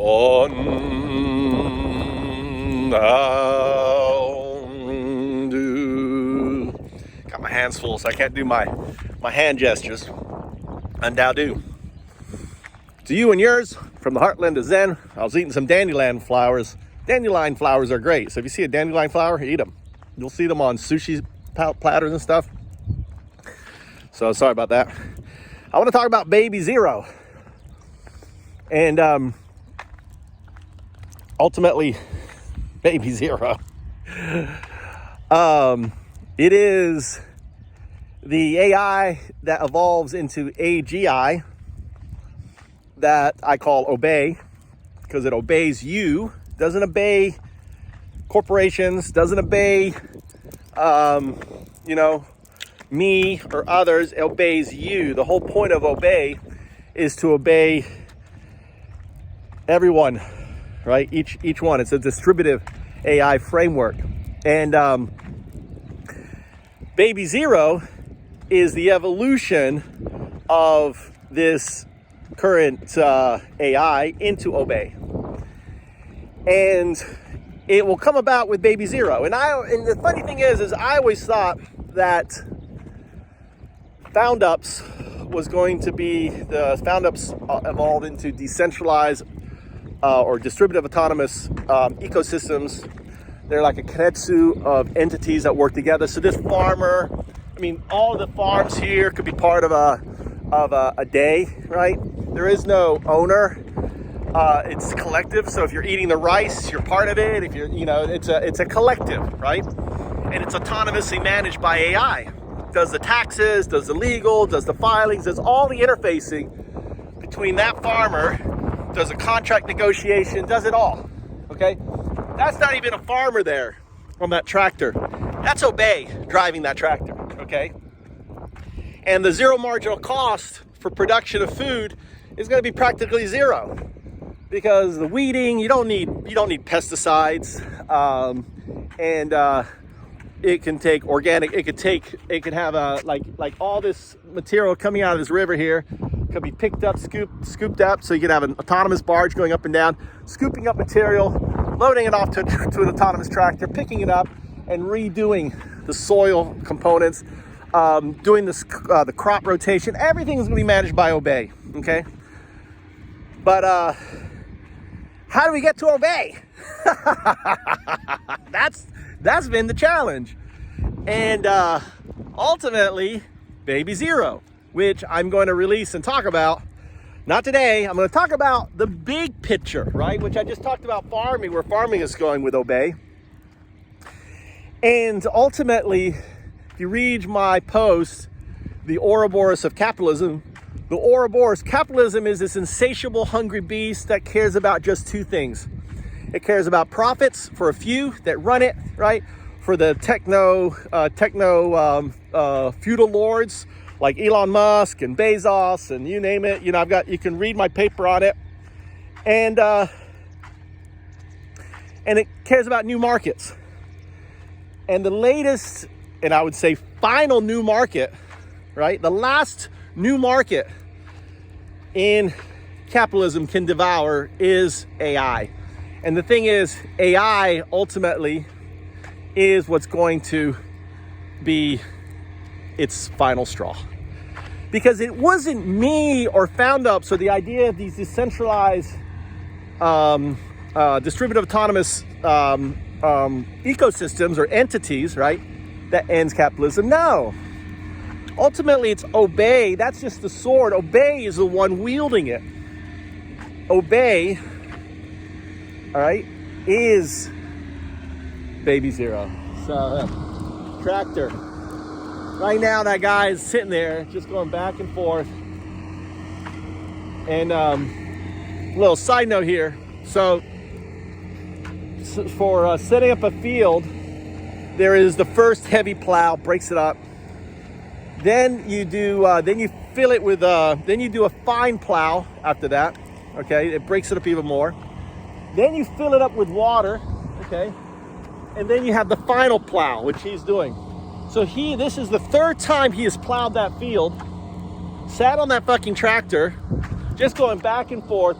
UnDaoDu. Got my hands full, so I can't do my hand gestures. UnDaoDu. To you and yours, from the heartland of Zen. I was eating some dandelion flowers. Dandelion flowers are great. So if you see a dandelion flower, eat them. You'll see them on sushi platters and stuff. So sorry about that. I want to talk about Baby Zero. And ultimately, Baby Zero. It is the AI that evolves into AGI that I call obey, because it obeys you, doesn't obey corporations, doesn't obey, me or others. It obeys you. The whole point of obey is to obey everyone, right? Each one. It's a distributive AI framework. And Baby Zero is the evolution of this current AI into obey. And it will come about with Baby Zero. And the funny thing is I always thought that Foundups was going to be, the Foundups evolved into decentralized or distributive autonomous ecosystems. They're like a kretsu of entities that work together. So this farmer, all the farms here could be part of a day, right? There is no owner. It's collective. So if you're eating the rice, you're part of it. If you're, it's a collective, right? And it's autonomously managed by AI. Does the taxes, does the legal, does the filings, does all the interfacing between that farmer, does the contract negotiation, does it all, okay? That's not even a farmer there on that tractor. That's Obey driving that tractor, okay? And the zero marginal cost for production of food is going to be practically zero, because the weeding, you don't need pesticides, and it can take organic. It could have like all this material coming out of this river here could be picked up, scooped up. So you could have an autonomous barge going up and down, scooping up material, loading it off to an autonomous tractor, picking it up, and redoing the soil components, doing the crop rotation. Everything is going to be managed by Obey. Okay, but how do we get to Obey? That's been the challenge. And ultimately, Baby Zero, which I'm going to release and talk about. Not today. I'm going to talk about the big picture, right? Which I just talked about farming, where farming is going with Obey. And ultimately, if you read my post, The Ouroboros of Capitalism, the Ouroboros, capitalism is this insatiable, hungry beast that cares about just two things. It cares about profits for a few that run it, right? For the techno-feudal lords like Elon Musk and Bezos and you name it. You can read my paper on it. And it cares about new markets. And the latest, and I would say final new market, right? The last new market in capitalism can devour is AI. And the thing is, AI ultimately is what's going to be its final straw. Because it wasn't me or Foundups or the idea of these decentralized, distributive autonomous ecosystems or entities, right, that ends capitalism. No. Ultimately, it's Obey. That's just the sword. Obey is the one wielding it. Obey, all right, is Baby Zero. So, tractor. Right now, that guy is sitting there, just going back and forth. And little side note here. So for setting up a field, there is the first heavy plow, breaks it up. Then you do, then you fill it with, then you do a fine plow after that. Okay, it breaks it up even more. Then you fill it up with water. Okay, and then you have the final plow, which he's doing. So this is the third time he has plowed that field, sat on that fucking tractor, just going back and forth,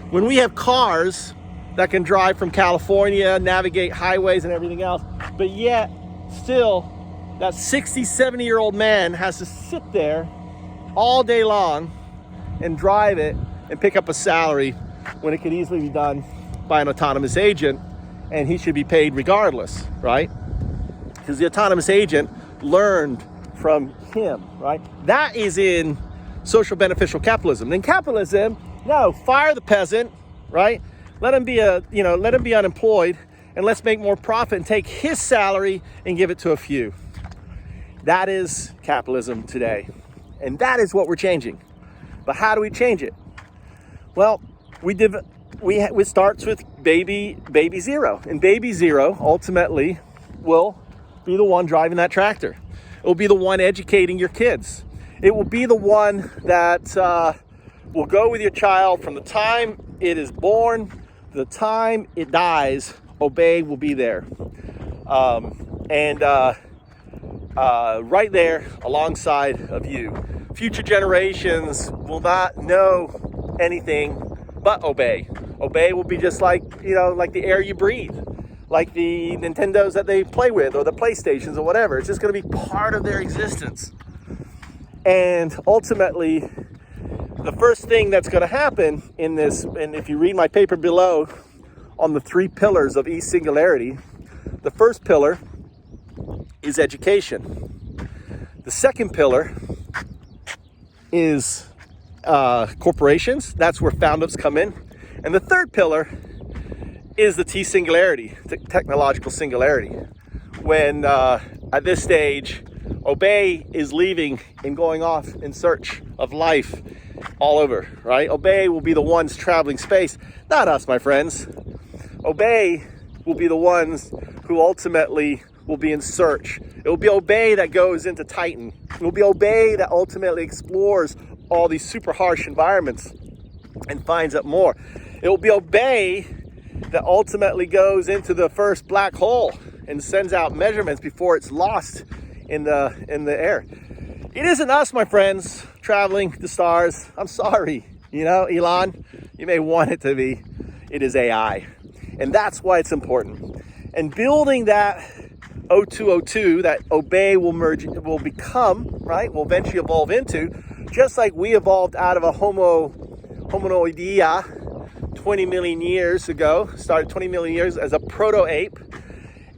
When we have cars that can drive from California, navigate highways and everything else, but yet still that 60, 70-year-old man has to sit there all day long and drive it and pick up a salary when it could easily be done by an autonomous agent, and he should be paid regardless, right? Because the autonomous agent learned from him, right? That is in social beneficial capitalism. In capitalism, no, fire the peasant, right? Let him be unemployed, and let's make more profit and take his salary and give it to a few. That is capitalism today. And that is what we're changing. But how do we change it? Well, it starts with baby zero. And baby zero ultimately will be the one driving that tractor. It will be the one educating your kids. It will be the one that will go with your child from the time it is born to the time it dies. Obey will be there. Right there alongside of you. Future generations will not know anything but obey. Obey will be just like the air you breathe, like the Nintendos that they play with, or the PlayStations or whatever. It's just going to be part of their existence. And ultimately, the first thing that's going to happen in this, and if you read my paper below on the 3 pillars of eSingularity, the first pillar is education. The second pillar is corporations. That's where Foundups come in. And the third pillar is the T-singularity, technological singularity. When at this stage, Obey is leaving and going off in search of life all over, right? Obey will be the ones traveling space, not us, my friends. Obey will be the ones who ultimately will be in search. It will be Obey that goes into Titan. It will be Obey that ultimately explores all these super harsh environments and finds out more. It will be Obey that ultimately goes into the first black hole and sends out measurements before it's lost in the air. It isn't us, my friends, traveling the stars. I'm sorry, Elon, you may want it to be. It is AI. And that's why it's important. And building that O2O2 that Obey will become, right, will eventually evolve into, just like we evolved out of a hominoidea 20 million years ago, started 20 million years as a proto-ape,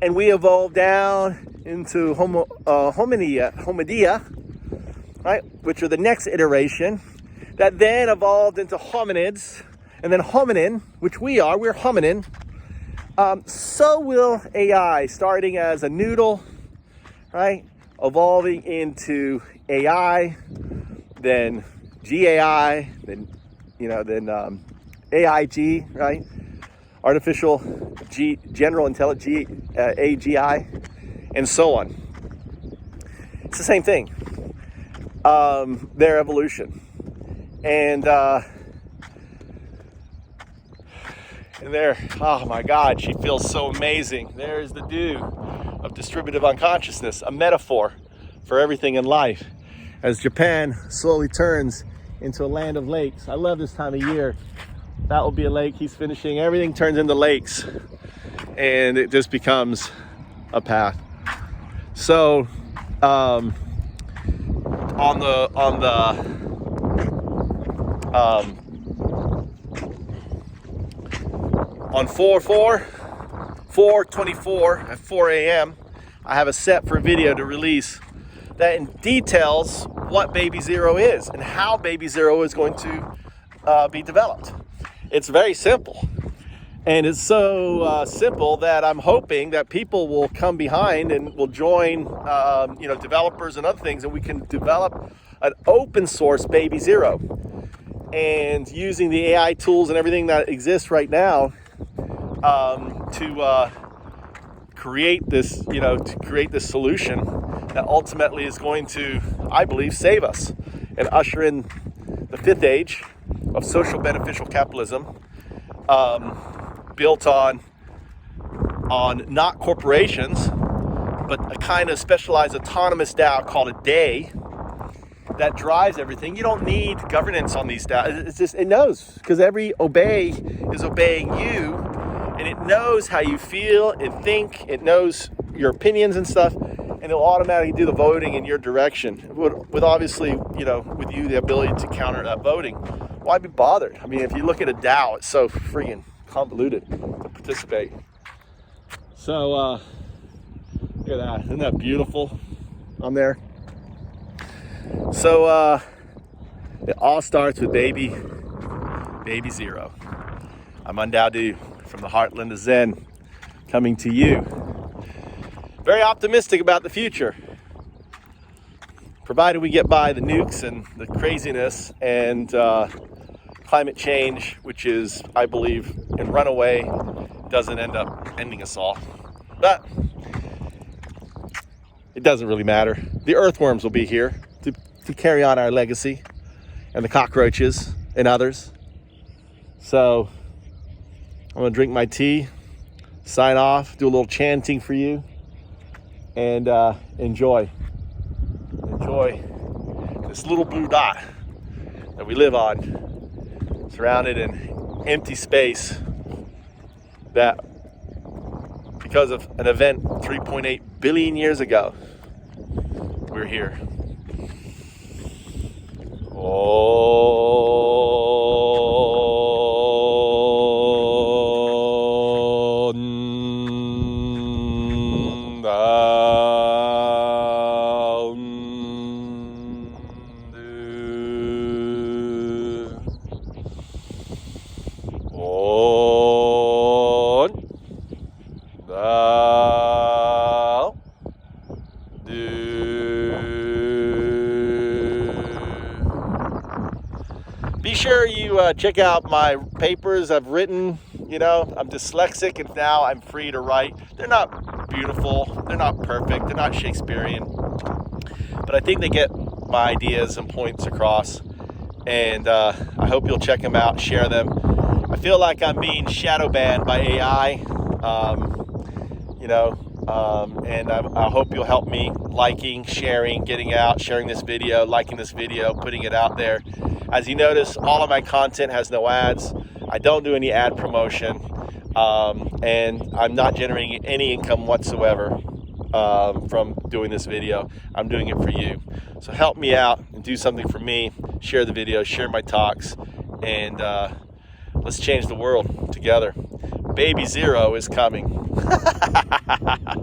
and we evolved down into hominidea, right, which are the next iteration, that then evolved into hominids, and then hominin, which we're hominin. So will AI, starting as a noodle, right, evolving into AI, then GAI, then AIG, right, general intelligence, AGI, and so on. It's the same thing. Their evolution, and there, oh my God, she feels so amazing. There's the dew of distributive unconsciousness, a metaphor for everything in life, as Japan slowly turns into a land of lakes. I love this time of year. That will be a lake. He's finishing. Everything turns into lakes, and it just becomes a path. So, on 4/4/24 at 4 a.m., I have a set for a video to release that details what Baby Zero is and how Baby Zero is going to be developed. It's very simple. And it's so simple that I'm hoping that people will come behind and will join, developers and other things, and we can develop an open source Baby Zero. And using the AI tools and everything that exists right now to create this solution that ultimately is going to, I believe, save us and usher in the 5th age of social beneficial capitalism. Built on not corporations, but a kind of specialized autonomous DAO called a day, that drives everything. You don't need governance on these DAOs. It's just, it knows, because every obey is obeying you, and it knows how you feel and think. It knows your opinions and stuff, and it'll automatically do the voting in your direction. With obviously, with you the ability to counter that voting. Why be bothered? I mean, if you look at a DAO, it's so freaking convoluted to participate. So look at that. Isn't that beautiful on there? So it all starts with baby zero. I'm UnDaoDu from the heartland of Zen, coming to you. Very optimistic about the future, provided we get by the nukes and the craziness and climate change, which is, I believe, in runaway, doesn't end up ending us all. But it doesn't really matter. The earthworms will be here to carry on our legacy, and the cockroaches and others. So I'm gonna drink my tea, sign off, do a little chanting for you, and enjoy this little blue dot that we live on, surrounded in empty space that, because of an event 3.8 billion years ago, we're here. Be sure you check out my papers I've written. I'm dyslexic, and now I'm free to write. They're not beautiful, they're not perfect, they're not Shakespearean, but I think they get my ideas and points across, and I hope you'll check them out, share them. I feel like I'm being shadow banned by AI, and I hope you'll help me liking, sharing, getting out, sharing this video, liking this video, putting it out there. As you notice, all of my content has no ads. I don't do any ad promotion, and I'm not generating any income whatsoever from doing this video. I'm doing it for you. So help me out and do something for me. Share the video, share my talks, and let's change the world together. Baby Zero is coming.